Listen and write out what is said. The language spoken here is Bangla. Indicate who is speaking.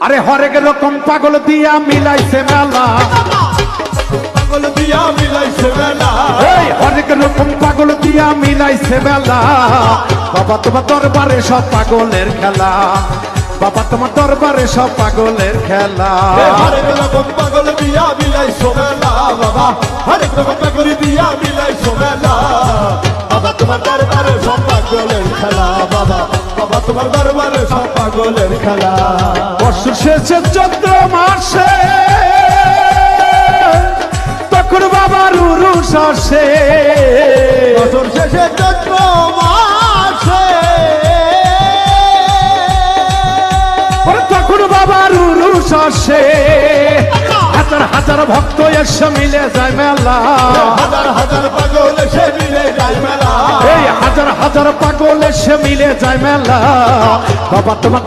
Speaker 1: আরে হরেক রকম পাগল দিয়া মিলাইছে মেলা,
Speaker 2: পাগল দিয়া মিলাইছে মেলা,
Speaker 1: এই হরেক রকম পাগল দিয়া মিলাইছে মেলা। বাবা তোমার দরবারে সব পাগলের খেলা, বাবা তোমার দরবারে সব পাগলের খেলা।
Speaker 2: হরেক রকম পাগল দিয়া মিলাইছে মেলা, বাবা হরেক রকম পাগল দিয়া মিলাইছে মেলা। বাবা তোমার দরবারে সব পাগলের খেলা, বাবা বাবা তোমার দরবারে সব পাগলের খেলা।
Speaker 1: বর্ষর শেষে চৈত্র মাসে তখন বাবার উরুষ আসে,
Speaker 2: বছর শেষে চৈত্র মাসে
Speaker 1: তখন বাবার উরুষ আসে। হাজার হাজার ভক্ত এসে মিলে যায় মেলা,
Speaker 2: হাজার হাজার পাগল এসে মিলে যায় মেলা,
Speaker 1: এই হাজার হাজার পাগল এসে মিলে যায় মেলা। বাবা তোমার